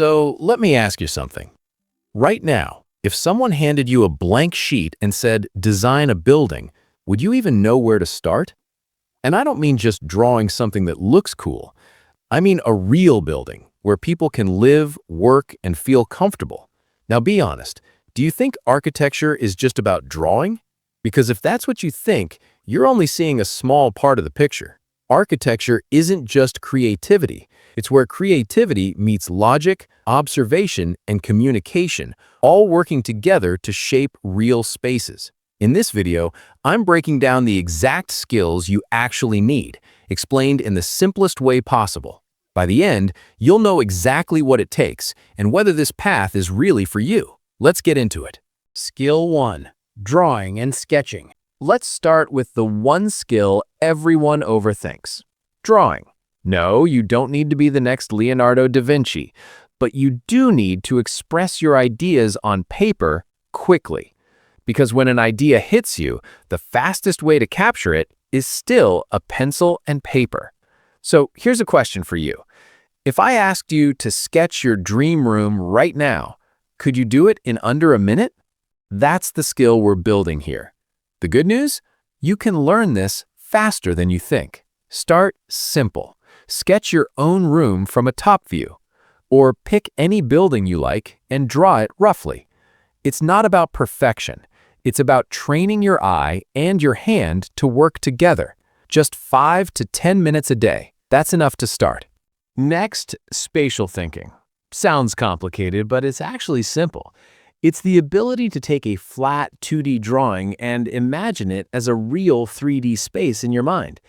So let me ask you something. Right now, if someone handed you a blank sheet and said, design a building, would you even know where to start? And I don't mean just drawing something that looks cool. I mean a real building where people can live, work, and feel comfortable. Now be honest, do you think architecture is just about drawing? Because if that's what you think, you're only seeing a small part of the picture. Architecture isn't just creativity. It's where creativity meets logic, observation, and communication, all working together to shape real spaces. In this video, I'm breaking down the exact skills you actually need, explained in the simplest way possible. By the end, you'll know exactly what it takes and whether this path is really for you. Let's get into it. Skill 1. Drawing and sketching. Let's start with the one skill everyone overthinks. Drawing. No, you don't need to be the next Leonardo da Vinci, but you do need to express your ideas on paper quickly. Because when an idea hits you, the fastest way to capture it is still a pencil and paper. So here's a question for you. If I asked you to sketch your dream room right now, could you do it in under a minute? That's the skill we're building here. The good news? You can learn this faster than you think. Start simple. Sketch your own room from a top view. Or pick any building you like and draw it roughly. It's not about perfection. It's about training your eye and your hand to work together. Just 5 to 10 minutes a day. That's enough to start. Next, spatial thinking. Sounds complicated, but it's actually simple. It's the ability to take a flat 2D drawing and imagine it as a real 3D space in your mind.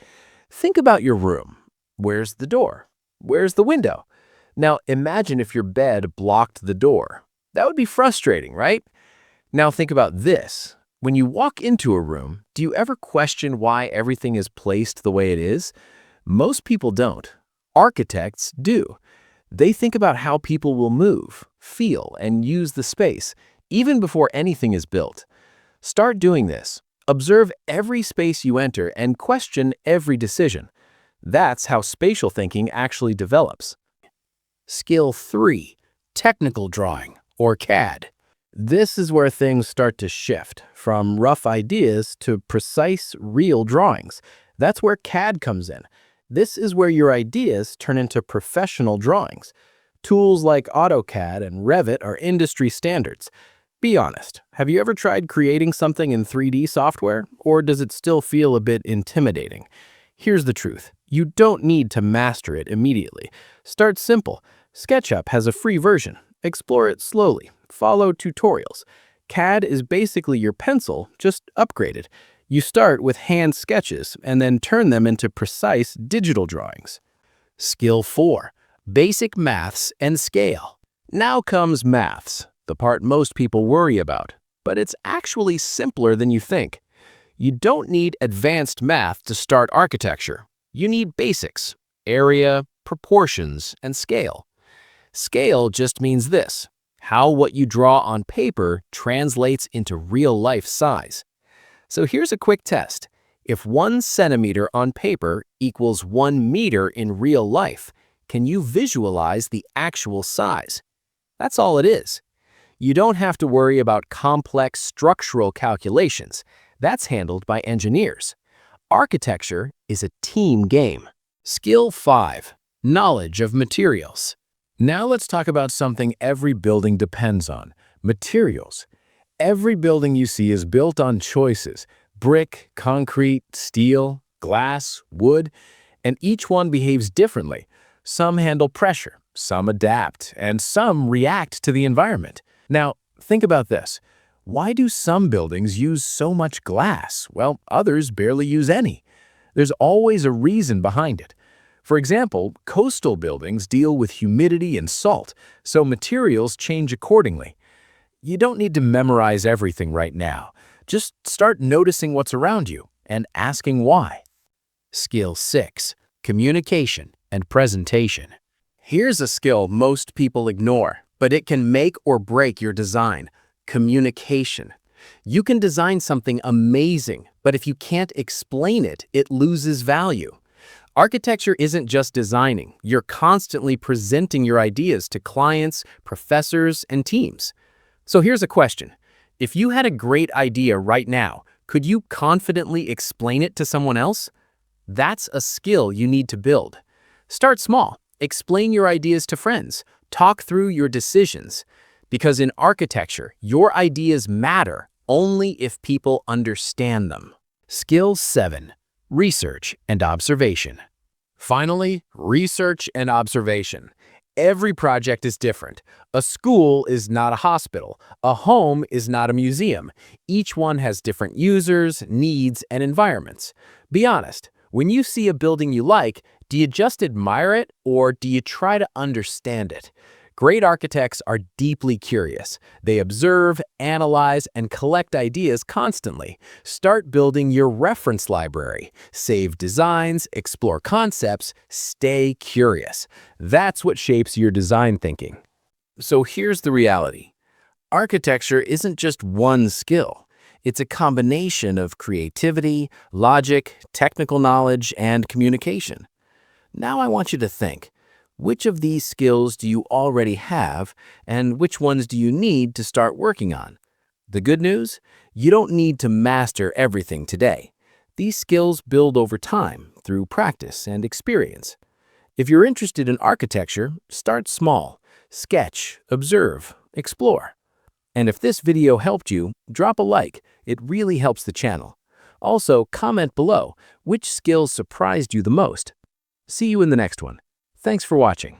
Think about your room. Where's the door? Where's the window? Now imagine if your bed blocked the door. That would be frustrating, right? Now think about this. When you walk into a room, do you ever question why everything is placed the way it is? Most people don't. Architects do. They think about how people will move, feel, and use the space, even before anything is built. Start doing this. Observe every space you enter and question every decision. That's how spatial thinking actually develops. Skill 3. Technical drawing, or CAD. This is where things start to shift, from rough ideas to precise, real drawings. That's where CAD comes in. This is where your ideas turn into professional drawings. Tools like AutoCAD and Revit are industry standards. Be honest, have you ever tried creating something in 3D software, or does it still feel a bit intimidating? Here's the truth. You don't need to master it immediately. Start simple. SketchUp has a free version. Explore it slowly. Follow tutorials. CAD is basically your pencil, just upgraded. You start with hand sketches and then turn them into precise digital drawings. Skill 4. Basic maths and scale. Now comes maths, the part most people worry about, but it's actually simpler than you think. You don't need advanced math to start architecture. You need basics: area, proportions, and scale. Scale just means this: how what you draw on paper translates into real-life size. So here's a quick test. If 1 centimeter on paper equals 1 meter in real life, can you visualize the actual size? That's all it is. You don't have to worry about complex structural calculations. That's handled by engineers. Architecture is a team game. Skill 5. Knowledge of materials. Now let's talk about something every building depends on: materials. Every building you see is built on choices: brick, concrete, steel, glass, wood, and each one behaves differently. Some handle pressure, some adapt, and some react to the environment. Now, think about this. Why do some buildings use so much glass? Well, others barely use any. There's always a reason behind it. For example, coastal buildings deal with humidity and salt, so materials change accordingly. You don't need to memorize everything right now. Just start noticing what's around you and asking why. Skill 6. Communication and presentation. Here's a skill most people ignore, but it can make or break your design: communication. You can design something amazing, but if you can't explain it, it loses value. Architecture isn't just designing. You're constantly presenting your ideas to clients, professors, and teams. So here's a question. If you had a great idea right now, could you confidently explain it to someone else? That's a skill you need to build. Start small. Explain your ideas to friends. Talk through your decisions. Because in architecture, your ideas matter only if people understand them. Skill 7. Research and observation. Finally, research and observation. Every project is different. A school is not a hospital. A home is not a museum. Each one has different users, needs, and environments. Be honest, when you see a building you like, do you just admire it or do you try to understand it? Great architects are deeply curious. They observe, analyze, and collect ideas constantly. Start building your reference library. Save designs, explore concepts, stay curious. That's what shapes your design thinking. So here's the reality. Architecture isn't just one skill. It's a combination of creativity, logic, technical knowledge, and communication. Now I want you to think. Which of these skills do you already have, and which ones do you need to start working on? The good news? You don't need to master everything today. These skills build over time through practice and experience. If you're interested in architecture, start small. Sketch, observe, explore. And if this video helped you, drop a like. It really helps the channel. Also, comment below which skills surprised you the most. See you in the next one. Thanks for watching.